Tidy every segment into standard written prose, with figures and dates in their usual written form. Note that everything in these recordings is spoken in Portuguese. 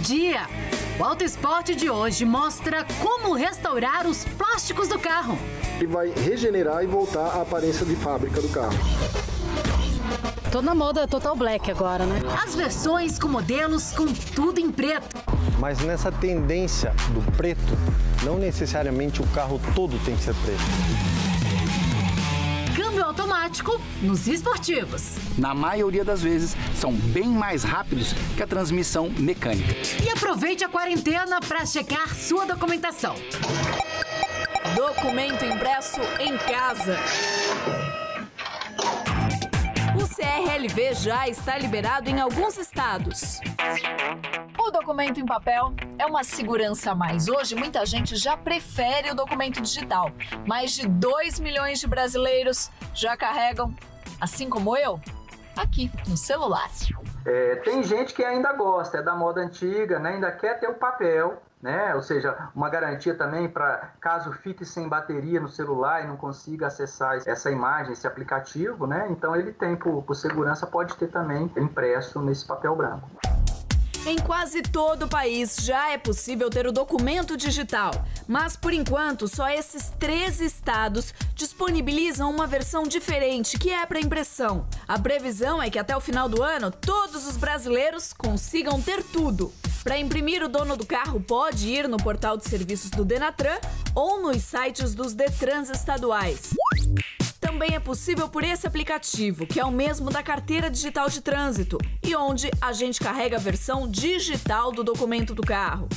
dia! O Auto Esporte de hoje mostra como restaurar os plásticos do carro. E vai regenerar e voltar à aparência de fábrica do carro. Tô na moda Total Black agora, né? As versões com modelos com tudo em preto. Mas nessa tendência do preto, não necessariamente o carro todo tem que ser preto. Câmbio automático nos esportivos. Na maioria das vezes, são bem mais rápidos que a transmissão mecânica. E aproveite a quarentena para checar sua documentação. Documento impresso em casa. O CRLV já está liberado em alguns estados. O documento em papel é uma segurança a mais. Hoje, muita gente já prefere o documento digital. Mais de 2 milhões de brasileiros já carregam, assim como eu, aqui no celular. Tem gente que ainda gosta, é da moda antiga, né? Ainda quer ter o papel, né? Ou seja, uma garantia também para caso fique sem bateria no celular e não consiga acessar essa imagem, esse aplicativo, né? Então ele tem, por segurança, pode ter também impresso nesse papel branco. Em quase todo o país já é possível ter o documento digital, mas por enquanto só esses 13 estados disponibilizam uma versão diferente, que é para impressão. A previsão é que até o final do ano todos os brasileiros consigam ter tudo. Para imprimir, o dono do carro pode ir no portal de serviços do Denatran ou nos sites dos Detrans estaduais. Também é possível por esse aplicativo, que é o mesmo da carteira digital de trânsito, e onde a gente carrega a versão digital do documento do carro.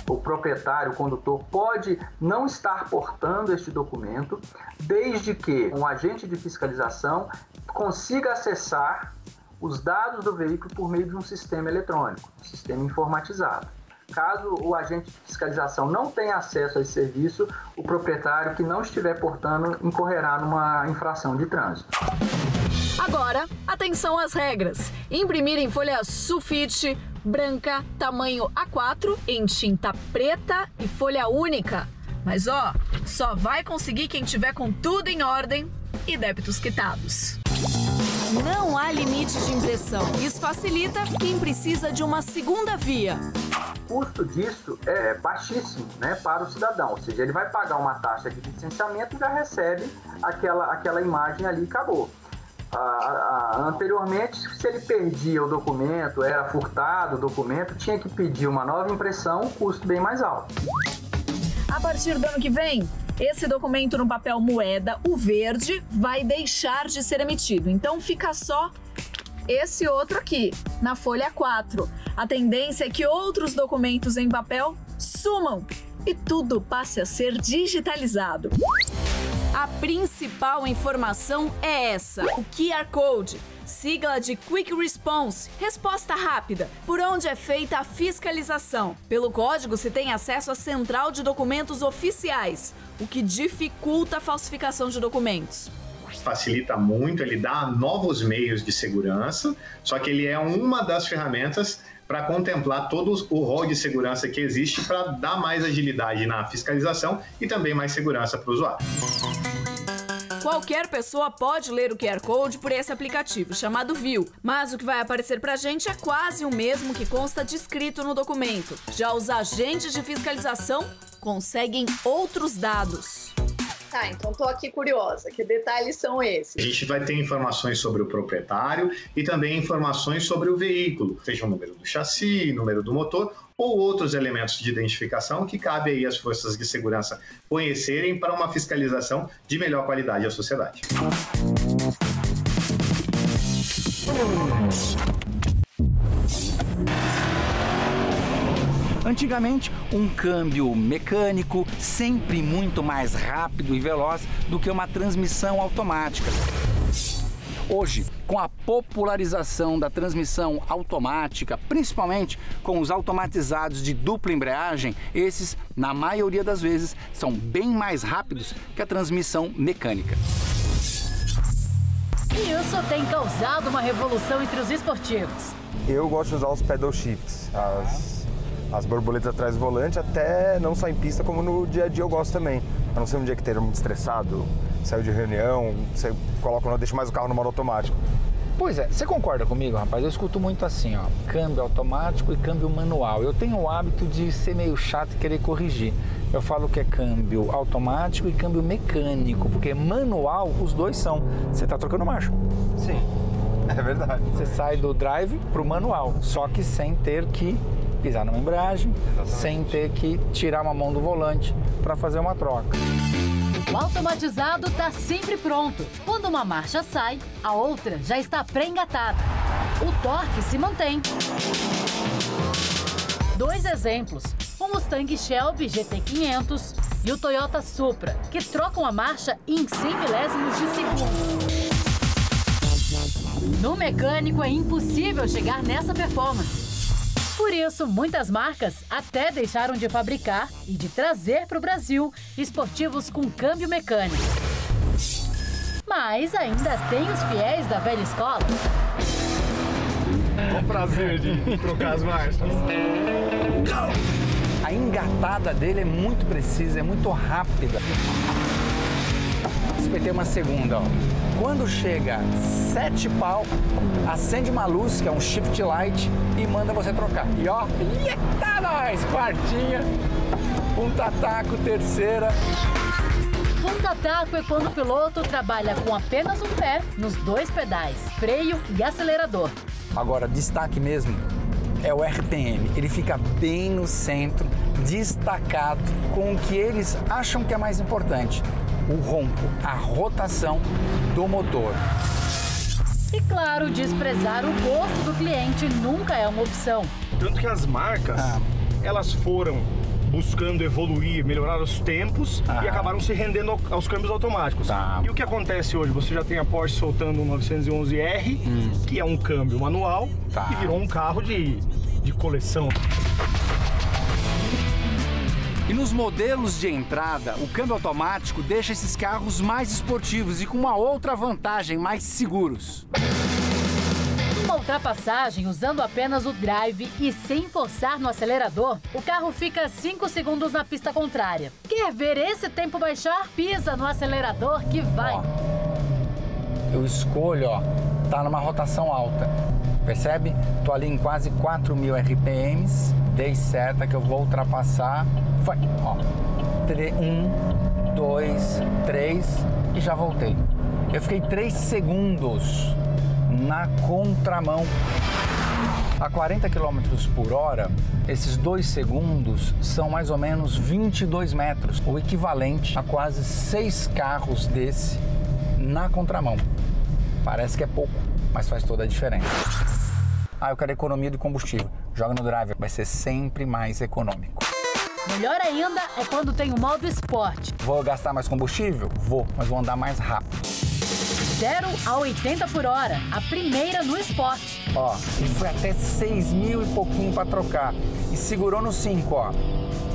O proprietário, o condutor, pode não estar portando este documento, desde que um agente de fiscalização consiga acessar os dados do veículo por meio de um sistema eletrônico, um sistema informatizado. Caso o agente de fiscalização não tenha acesso a esse serviço, o proprietário que não estiver portando incorrerá numa infração de trânsito. Agora, atenção às regras. Imprimir em folha sulfite, branca, tamanho A4, em tinta preta e folha única. Mas só vai conseguir quem tiver com tudo em ordem e débitos quitados. Não há limite de impressão. Isso facilita quem precisa de uma segunda via. O custo disso é baixíssimo, né, para o cidadão, ou seja, ele vai pagar uma taxa de licenciamento e já recebe aquela imagem ali e acabou. Anteriormente, se ele perdia o documento, era furtado o documento, tinha que pedir uma nova impressão, um custo bem mais alto. A partir do ano que vem, esse documento no papel moeda, o verde, vai deixar de ser emitido. Então fica só esse outro aqui, na folha 4. A tendência é que outros documentos em papel sumam e tudo passe a ser digitalizado. A principal informação é essa, o QR Code, sigla de Quick Response, resposta rápida, por onde é feita a fiscalização. Pelo código se tem acesso à central de documentos oficiais, o que dificulta a falsificação de documentos. Facilita muito, ele dá novos meios de segurança, só que ele é uma das ferramentas para contemplar todo o rol de segurança que existe para dar mais agilidade na fiscalização e também mais segurança para o usuário. Qualquer pessoa pode ler o QR Code por esse aplicativo, chamado View, mas o que vai aparecer pra gente é quase o mesmo que consta descrito no documento. Já os agentes de fiscalização conseguem outros dados. Tá, então tô aqui curiosa, que detalhes são esses? A gente vai ter informações sobre o proprietário e também informações sobre o veículo, seja o número do chassi, número do motor ou outros elementos de identificação que cabe aí às forças de segurança conhecerem para uma fiscalização de melhor qualidade à sociedade. Antigamente, um câmbio mecânico sempre muito mais rápido e veloz do que uma transmissão automática. Hoje, com a popularização da transmissão automática, principalmente com os automatizados de dupla embreagem, esses, na maioria das vezes, são bem mais rápidos que a transmissão mecânica. E isso tem causado uma revolução entre os esportivos. Eu gosto de usar os pedal shifts, as borboletas atrás do volante, até não só em pista, como no dia a dia eu gosto também. A não ser um dia que esteja muito estressado, saiu de reunião, você coloca, não deixa mais o carro no modo automático. Pois é, você concorda comigo, rapaz? Eu escuto muito assim, ó, câmbio automático e câmbio manual. Eu tenho o hábito de ser meio chato e querer corrigir. Eu falo que é câmbio automático e câmbio mecânico, porque manual os dois são. Você tá trocando marcha. Sim, é verdade. Você sai do drive pro manual, só que sem ter que pisar numa embreagem, sem ter que tirar uma mão do volante para fazer uma troca. O automatizado está sempre pronto. Quando uma marcha sai, a outra já está pré-engatada. O torque se mantém. 2 exemplos. O Mustang Shelby GT500 e o Toyota Supra, que trocam a marcha em 100 milésimos de segundo. No mecânico é impossível chegar nessa performance. Por isso, muitas marcas até deixaram de fabricar e de trazer para o Brasil esportivos com câmbio mecânico. Mas ainda tem os fiéis da velha escola. É um prazer de trocar as marchas. A engatada dele é muito precisa, é muito rápida. Espetei uma segunda, ó. Quando chega 7 pau, acende uma luz, que é um shift light, e manda você trocar. E ó, eita nós, quartinha, punta-taco, terceira. Punta-taco é quando o piloto trabalha com apenas um pé nos 2 pedais, freio e acelerador. Agora, destaque mesmo é o RPM. Ele fica bem no centro, destacado, com o que eles acham que é mais importante. O ronco, a rotação do motor. E claro, desprezar o gosto do cliente nunca é uma opção. Tanto que as marcas, elas foram buscando evoluir, melhorar os tempos e acabaram se rendendo aos câmbios automáticos. E o que acontece hoje? Você já tem a Porsche soltando um 911R, que é um câmbio manual, e virou um carro de coleção. E nos modelos de entrada, o câmbio automático deixa esses carros mais esportivos e com uma outra vantagem, mais seguros. Uma ultrapassagem usando apenas o drive e sem forçar no acelerador, o carro fica 5 segundos na pista contrária. Quer ver esse tempo baixar? Pisa no acelerador que vai. Ó, eu escolho, ó, tá numa rotação alta. Percebe? Tô ali em quase 4.000 RPMs. Dei seta que eu vou ultrapassar. Foi, ó. 1, 2, 3 e já voltei. Eu fiquei 3 segundos na contramão. A 40 km por hora, esses 2 segundos são mais ou menos 22 metros, o equivalente a quase 6 carros desse na contramão. Parece que é pouco, mas faz toda a diferença. Eu quero economia de combustível. Joga no drive, vai ser sempre mais econômico. Melhor ainda é quando tem o modo esporte. Vou gastar mais combustível? Vou, mas vou andar mais rápido. 0 a 80 por hora, a primeira no esporte. Ó, e foi até 6.000 e pouquinho para trocar. E segurou no 5, ó.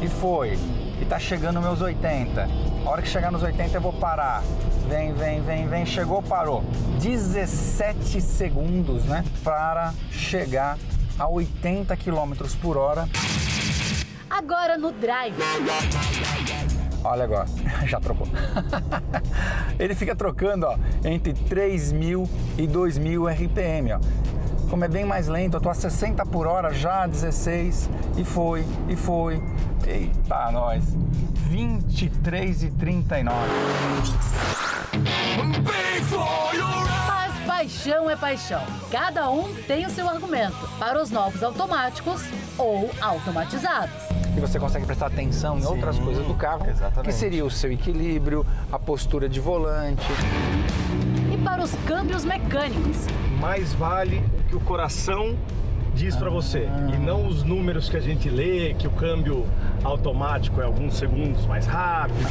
E foi. E tá chegando meus 80. A hora que chegar nos 80 eu vou parar. Vem, vem, vem, vem. Chegou, parou. 17 segundos, né? Para chegar a 80 km por hora. Agora no drive. Olha agora, já trocou. Ele fica trocando, ó, entre 3.000 e 2.000 RPM, ó. Como é bem mais lento, eu tô a 60 por hora já, 16, e foi. Eita, nós. 23 e 39. Mas paixão é paixão. Cada um tem o seu argumento para os novos automáticos ou automatizados. E você consegue prestar atenção em outras coisas do carro, que seria o seu equilíbrio, a postura de volante. E para os câmbios mecânicos? Mais vale o que o coração diz para você, e não os números que a gente lê, que o câmbio automático é alguns segundos mais rápido.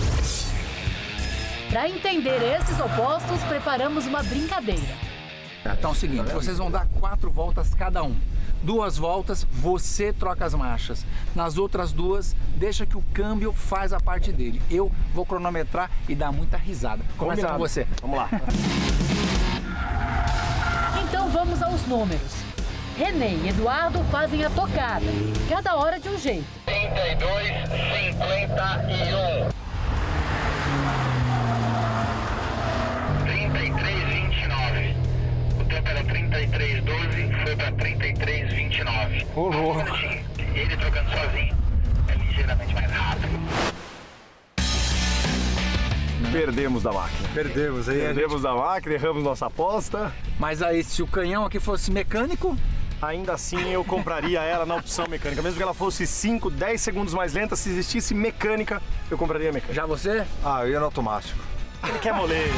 Para entender esses opostos, preparamos uma brincadeira. Então é o seguinte, vocês vão dar 4 voltas cada um. 2 voltas, você troca as marchas. Nas outras 2, deixa que o câmbio faz a parte dele. Eu vou cronometrar e dar muita risada. Começa com você. Vamos lá. Então vamos aos números. René e Eduardo fazem a tocada, cada hora de um jeito. 32,51. 33,29. O tempo tempo era 33,12, foi para 33,29. Ô, louco. Ele trocando sozinho é ligeiramente mais rápido. Perdemos da máquina. Perdemos da máquina, erramos nossa aposta. Mas aí, se o canhão aqui fosse mecânico... Ainda assim, eu compraria ela na opção mecânica. Mesmo que ela fosse 5, 10 segundos mais lenta, se existisse mecânica, eu compraria a mecânica. Já você? Eu ia no automático. Ele quer moleiro.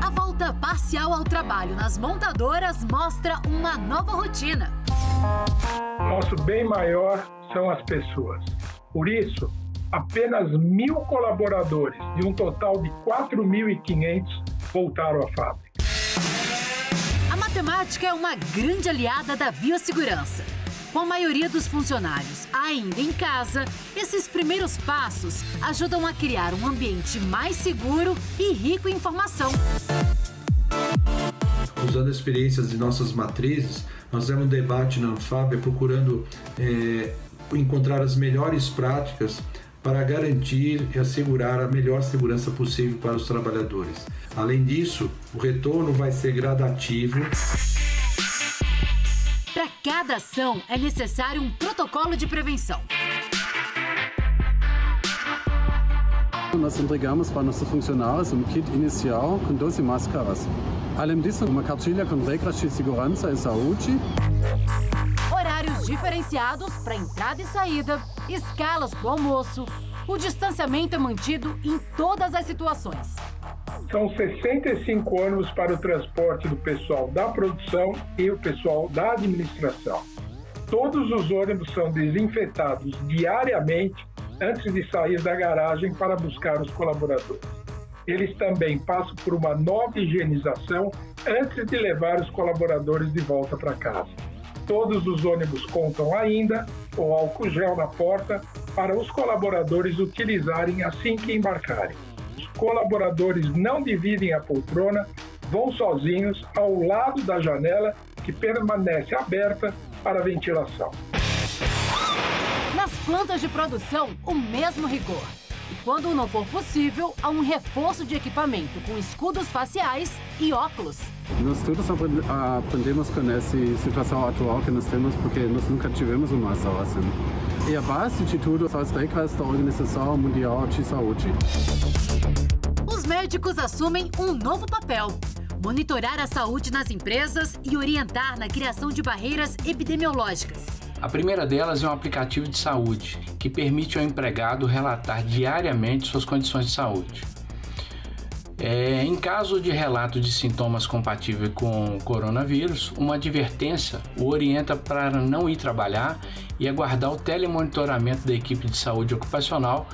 A volta parcial ao trabalho nas montadoras mostra uma nova rotina. Nosso bem maior são as pessoas. Por isso, apenas 1.000 colaboradores de um total de 4.500 voltaram à fábrica. A matemática é uma grande aliada da biossegurança. Com a maioria dos funcionários ainda em casa, esses primeiros passos ajudam a criar um ambiente mais seguro e rico em informação. Usando experiências de nossas matrizes, nós fizemos um debate na Anfávia procurando encontrar as melhores práticas para garantir e assegurar a melhor segurança possível para os trabalhadores. Além disso, o retorno vai ser gradativo. Para cada ação, é necessário um protocolo de prevenção. Nós entregamos para nossos funcionários kit inicial com 12 máscaras. Além disso, uma cartilha com regras de segurança e saúde. Horários diferenciados para entrada e saída, escalas para o almoço. O distanciamento é mantido em todas as situações. São 65 ônibus para o transporte do pessoal da produção e o pessoal da administração. Todos os ônibus são desinfetados diariamente antes de sair da garagem para buscar os colaboradores. Eles também passam por uma nova higienização antes de levar os colaboradores de volta para casa. Todos os ônibus contam ainda com álcool gel na porta para os colaboradores utilizarem assim que embarcarem. Os colaboradores não dividem a poltrona, vão sozinhos ao lado da janela que permanece aberta para ventilação. Nas plantas de produção, o mesmo rigor. E quando não for possível, há um reforço de equipamento com escudos faciais e óculos. Nós todos aprendemos com essa situação atual que nós temos, porque nós nunca tivemos uma situação. E a base de tudo são as regras da Organização Mundial de Saúde. Os médicos assumem um novo papel: monitorar a saúde nas empresas e orientar na criação de barreiras epidemiológicas. A primeira delas é um aplicativo de saúde, que permite ao empregado relatar diariamente suas condições de saúde. Em caso de relato de sintomas compatíveis com o coronavírus, uma advertência o orienta para não ir trabalhar e aguardar o telemonitoramento da equipe de saúde ocupacional,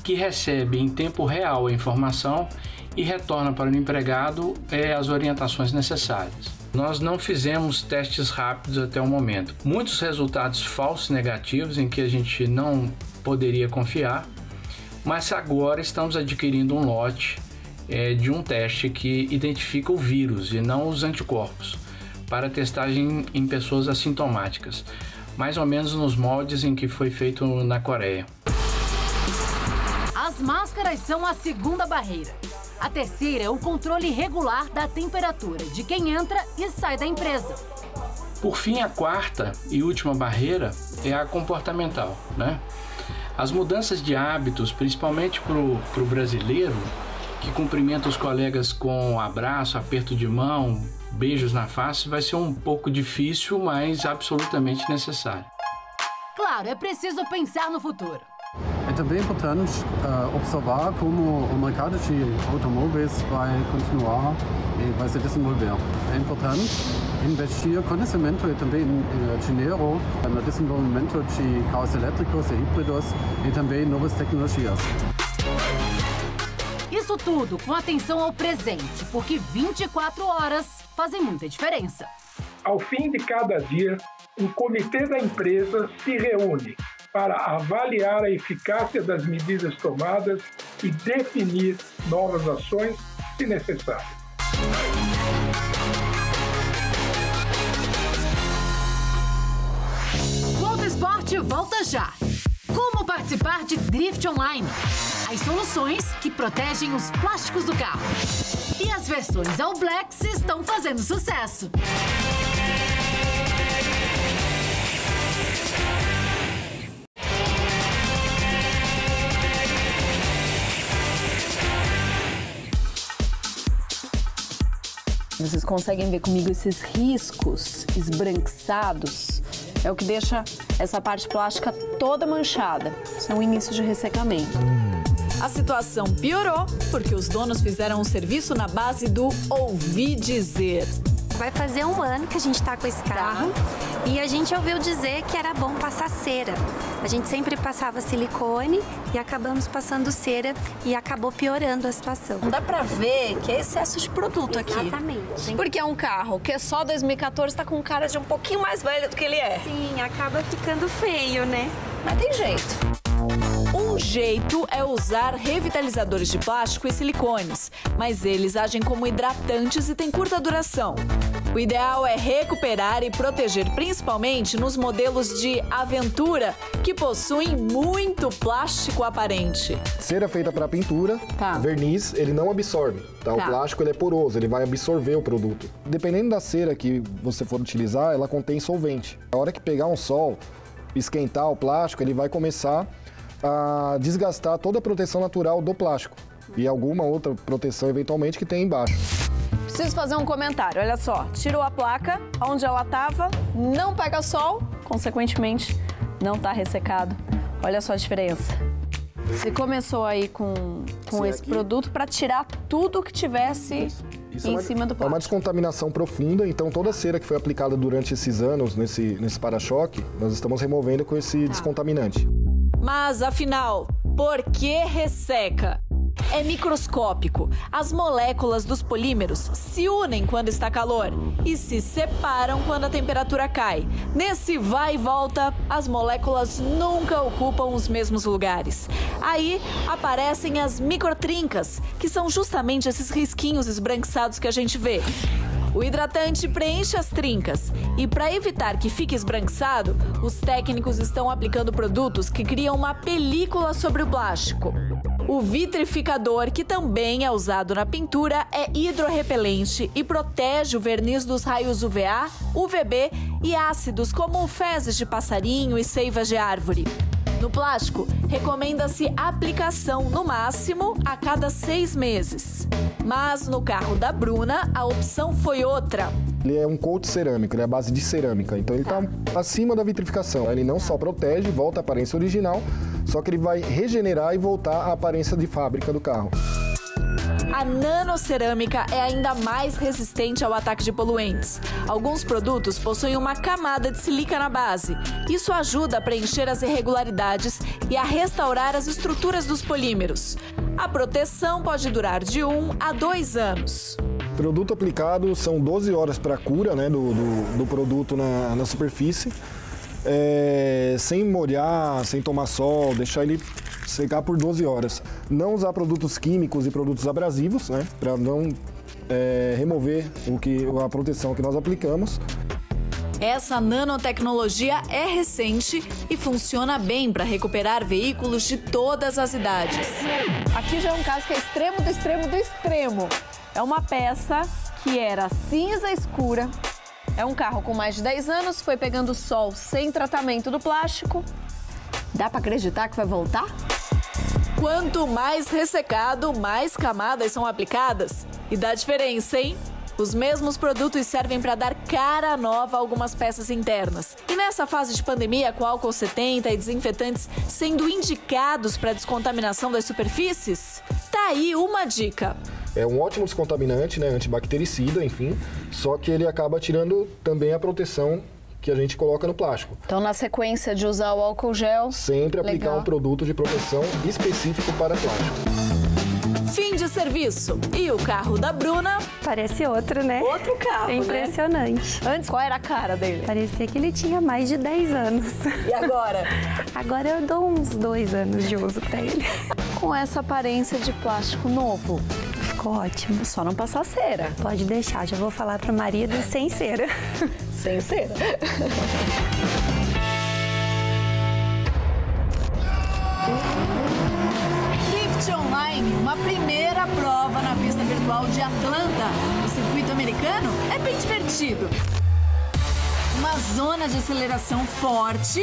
que recebe em tempo real a informação e retorna para o empregado as orientações necessárias. Nós não fizemos testes rápidos até o momento. Muitos resultados falsos negativos em que a gente não poderia confiar, mas agora estamos adquirindo um lote de um teste que identifica o vírus e não os anticorpos, para testagem em pessoas assintomáticas, mais ou menos nos moldes em que foi feito na Coreia. As máscaras são a segunda barreira. A terceira é o controle regular da temperatura de quem entra e sai da empresa. Por fim, a quarta e última barreira é a comportamental, né? As mudanças de hábitos, principalmente para o brasileiro, que cumprimenta os colegas com abraço, aperto de mão, beijos na face, vai ser um pouco difícil, mas absolutamente necessário. Claro, é preciso pensar no futuro. É também importante observar como o mercado de automóveis vai continuar e vai se desenvolver. É importante investir conhecimento e também dinheiro no desenvolvimento de carros elétricos e híbridos e também novas tecnologias. Isso tudo com atenção ao presente, porque 24 horas fazem muita diferença. Ao fim de cada dia, um comitê da empresa se reúne para avaliar a eficácia das medidas tomadas e definir novas ações, se necessário. O Auto Esporte volta já. Como participar de Drift Online? As soluções que protegem os plásticos do carro. E as versões All Blacks estão fazendo sucesso. Vocês conseguem ver comigo esses riscos esbranquiçados? É o que deixa essa parte plástica toda manchada. Isso é um início de ressecamento. A situação piorou porque os donos fizeram um serviço na base do ouvir dizer. Vai fazer 1 ano que a gente tá com esse carro e a gente ouviu dizer que era bom passar cera. A gente sempre passava silicone e acabamos passando cera e acabou piorando a situação. Não dá pra ver que é excesso de produto aqui. Exatamente. Porque é um carro que é só 2014, tá com cara de um pouquinho mais velho do que ele é. Sim, acaba ficando feio, né? Mas tem jeito. Um jeito é usar revitalizadores de plástico e silicones, mas eles agem como hidratantes e têm curta duração. O ideal é recuperar e proteger principalmente nos modelos de aventura, que possuem muito plástico aparente. Cera feita para pintura, verniz, ele não absorve. O plástico ele é poroso, ele vai absorver o produto. Dependendo da cera que você for utilizar, ela contém solvente. A hora que pegar um sol, esquentar o plástico, ele vai começar a desgastar toda a proteção natural do plástico e alguma outra proteção eventualmente que tem embaixo. Preciso fazer um comentário, olha só, tirou a placa, onde ela estava, não pega sol, consequentemente não está ressecado. Olha só a diferença. Você começou aí com esse produto para tirar tudo que tivesse em cima do plástico. É uma descontaminação profunda, então toda a cera que foi aplicada durante esses anos nesse para-choque, nós estamos removendo com esse descontaminante. Mas, afinal, por que resseca? É microscópico. As moléculas dos polímeros se unem quando está calor e se separam quando a temperatura cai. Nesse vai e volta, as moléculas nunca ocupam os mesmos lugares. Aí aparecem as microtrincas, que são justamente esses risquinhos esbranquiçados que a gente vê. O hidratante preenche as trincas e, para evitar que fique esbranquiçado, os técnicos estão aplicando produtos que criam uma película sobre o plástico. O vitrificador, que também é usado na pintura, é hidrorrepelente e protege o verniz dos raios UVA, UVB e ácidos como fezes de passarinho e seivas de árvore. No plástico, recomenda-se aplicação, no máximo, a cada 6 meses. Mas no carro da Bruna, a opção foi outra. Ele é um coat cerâmico, ele é a base de cerâmica, então ele está acima da vitrificação. Ele não só protege, volta à aparência original, só que ele vai regenerar e voltar à aparência de fábrica do carro. A nanocerâmica é ainda mais resistente ao ataque de poluentes. Alguns produtos possuem uma camada de silica na base. Isso ajuda a preencher as irregularidades e a restaurar as estruturas dos polímeros. A proteção pode durar de 1 a 2 anos. Produto aplicado são 12 horas para a cura, né, do produto na superfície. Sem molhar, sem tomar sol, deixar ele secar por 12 horas. Não usar produtos químicos e produtos abrasivos, né, para não remover a proteção que nós aplicamos. Essa nanotecnologia é recente e funciona bem para recuperar veículos de todas as idades. Aqui já é um caso que é extremo do extremo do extremo. É uma peça que era cinza escura. É um carro com mais de 10 anos, foi pegando sol sem tratamento do plástico. Dá para acreditar que vai voltar? Quanto mais ressecado, mais camadas são aplicadas. E dá diferença, hein? Os mesmos produtos servem para dar cara nova a algumas peças internas. E nessa fase de pandemia, com álcool 70 e desinfetantes sendo indicados para descontaminação das superfícies, tá aí uma dica. É um ótimo descontaminante, né, antibactericida, enfim, só que ele acaba tirando também a proteção que a gente coloca no plástico. Então, na sequência de usar o álcool gel... Sempre aplicar um produto de proteção específico para plástico. Fim de serviço. E o carro da Bruna... Parece outro, né? Outro carro, é impressionante. Né? Antes, qual era a cara dele? Parecia que ele tinha mais de 10 anos. E agora? Agora eu dou uns 2 anos de uso pra ele. Com essa aparência de plástico novo. Ficou ótimo. Só não passar cera. Pode deixar, já vou falar pro marido sem cera. Sem cera. Dutch Online, uma primeira prova na pista virtual de Atlanta, no circuito americano, é bem divertido. Uma zona de aceleração forte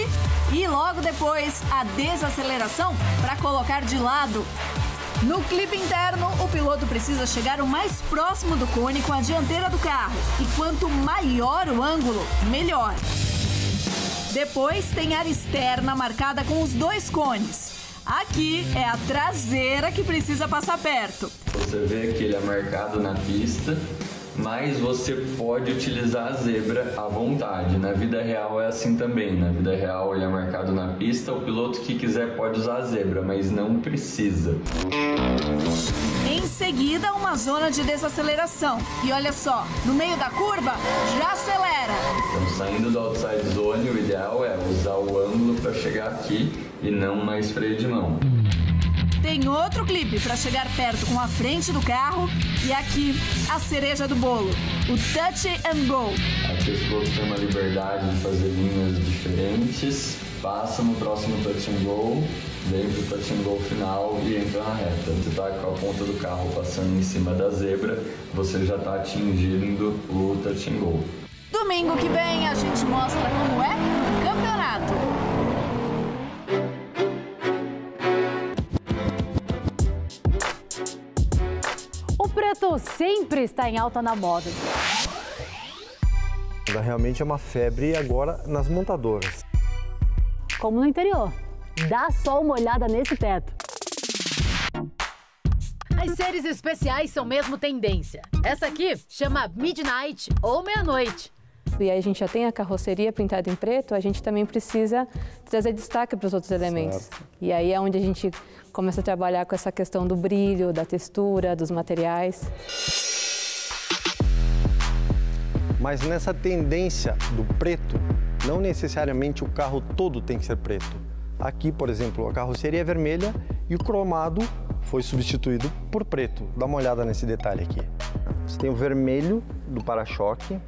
e logo depois a desaceleração para colocar de lado. No clipe interno, o piloto precisa chegar o mais próximo do cone com a dianteira do carro. E quanto maior o ângulo, melhor. Depois tem área externa marcada com os 2 cones. Aqui é a traseira que precisa passar perto. Você vê que ele é marcado na pista, mas você pode utilizar a zebra à vontade. Na vida real é assim também. Na vida real ele é marcado na pista, o piloto que quiser pode usar a zebra, mas não precisa. Em seguida, uma zona de desaceleração. E olha só, no meio da curva, já acelera. Então, saindo do outside zone, o ideal é usar o ângulo para chegar aqui e não mais freio de mão. Tem outro clipe para chegar perto com a frente do carro e aqui a cereja do bolo, o Touch and Go. Aqui os pilotos têm uma liberdade de fazer linhas diferentes, passa no próximo Touch and Go, vem pro Touch and Go final e entra na reta. Você tá com a ponta do carro passando em cima da zebra, você já tá atingindo o Touch and Go. Domingo que vem a gente mostra como é o campeonato. O preto sempre está em alta na moda. Realmente é uma febre agora nas montadoras. Como no interior. Dá só uma olhada nesse teto. As séries especiais são mesmo tendência. Essa aqui chama Midnight ou Meia-Noite. E aí a gente já tem a carroceria pintada em preto, a gente também precisa trazer destaque para os outros elementos. Certo. E aí é onde a gente começa a trabalhar com essa questão do brilho, da textura, dos materiais. Mas nessa tendência do preto, não necessariamente o carro todo tem que ser preto. Aqui, por exemplo, a carroceria é vermelha e o cromado foi substituído por preto. Dá uma olhada nesse detalhe aqui. Você tem o vermelho do para-choque,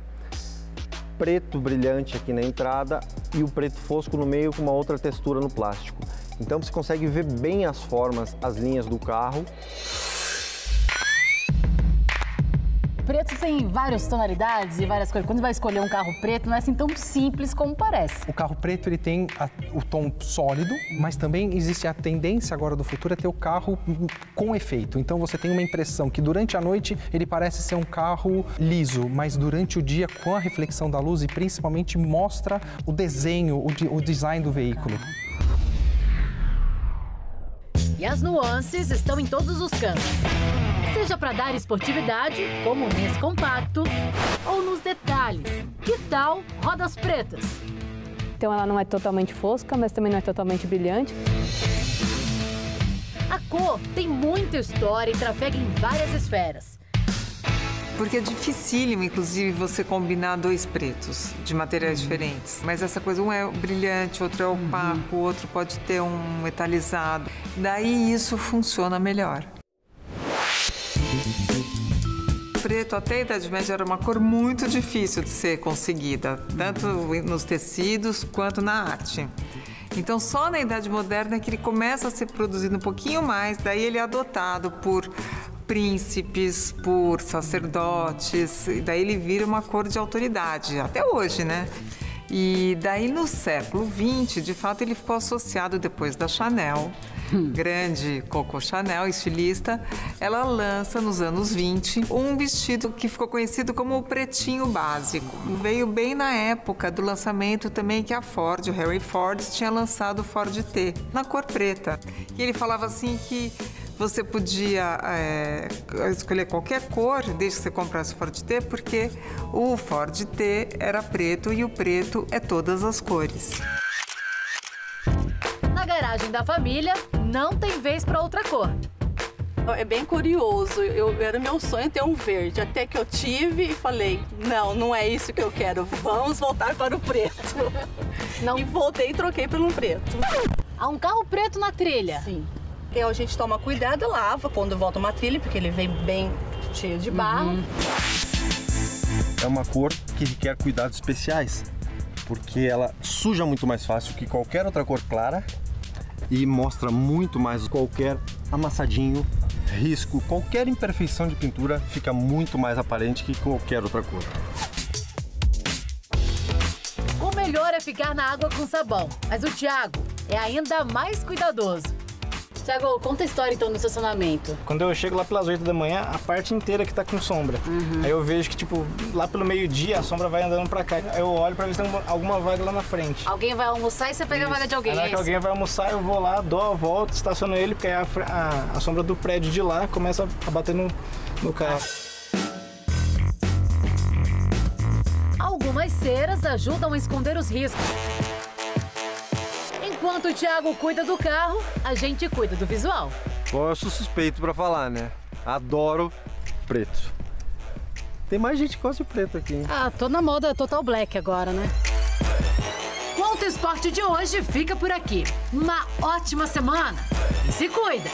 preto brilhante aqui na entrada e o preto fosco no meio com uma outra textura no plástico. Então você consegue ver bem as formas, as linhas do carro. Preto tem várias tonalidades e várias cores. Quando vai escolher um carro preto, não é assim tão simples como parece. O carro preto ele tem o tom sólido, mas também existe a tendência agora do futuro a ter o carro com efeito. Então você tem uma impressão que durante a noite ele parece ser um carro liso, mas durante o dia, com a reflexão da luz e principalmente mostra o desenho, o design do veículo. E as nuances estão em todos os cantos. Seja para dar esportividade, como nesse compacto, ou nos detalhes. Que tal rodas pretas? Então ela não é totalmente fosca, mas também não é totalmente brilhante. A cor tem muita história e trafega em várias esferas. Porque é dificílimo, inclusive, você combinar 2 pretos de materiais diferentes. Mas essa coisa, um é brilhante, outro é opaco, outro pode ter um metalizado. Daí isso funciona melhor. Preto até a Idade Média era uma cor muito difícil de ser conseguida, tanto nos tecidos quanto na arte. Então só na Idade Moderna é que ele começa a ser produzido um pouquinho mais, daí ele é adotado por príncipes, por sacerdotes, e daí ele vira uma cor de autoridade, até hoje, né? E daí no século XX, de fato, ele ficou associado depois da Chanel, grande Coco Chanel, estilista, ela lança nos anos 20 um vestido que ficou conhecido como o pretinho básico. Veio bem na época do lançamento também que a Ford, o Henry Ford, tinha lançado o Ford T, na cor preta. E ele falava assim que você podia escolher qualquer cor desde que você comprasse o Ford T, porque o Ford T era preto e o preto é todas as cores. Na garagem da família, não tem vez para outra cor. É bem curioso, era meu sonho ter um verde, até que eu tive e falei, não é isso que eu quero, vamos voltar para o preto. Não. E voltei e troquei pelo preto. Há um carro preto na trilha? Sim. Então a gente toma cuidado, lava quando volta uma trilha, porque ele vem bem cheio de barro. É uma cor que requer cuidados especiais, porque ela suja muito mais fácil que qualquer outra cor clara e mostra muito mais qualquer amassadinho, risco, qualquer imperfeição de pintura fica muito mais aparente que qualquer outra cor. O melhor é ficar na água com sabão, mas o Thiago é ainda mais cuidadoso. Thiago, conta a história então do estacionamento. Quando eu chego lá pelas 8 da manhã, a parte inteira que tá com sombra. Aí eu vejo que, tipo, lá pelo meio-dia a sombra vai andando pra cá. Aí eu olho pra ver se tem alguma vaga lá na frente. Alguém vai almoçar e você pega a vaga de alguém. Aí na hora que alguém vai almoçar, eu vou lá, dou a volta, estaciono ele, porque aí a sombra do prédio de lá começa a bater no carro. Algumas ceras ajudam a esconder os riscos. Enquanto o Thiago cuida do carro, a gente cuida do visual. Bom, eu sou suspeito pra falar, né? Adoro preto. Tem mais gente que gosta de preto aqui, hein? Ah, tô na moda Total Black agora, né? O Auto Esporte de hoje fica por aqui. Uma ótima semana e se cuida!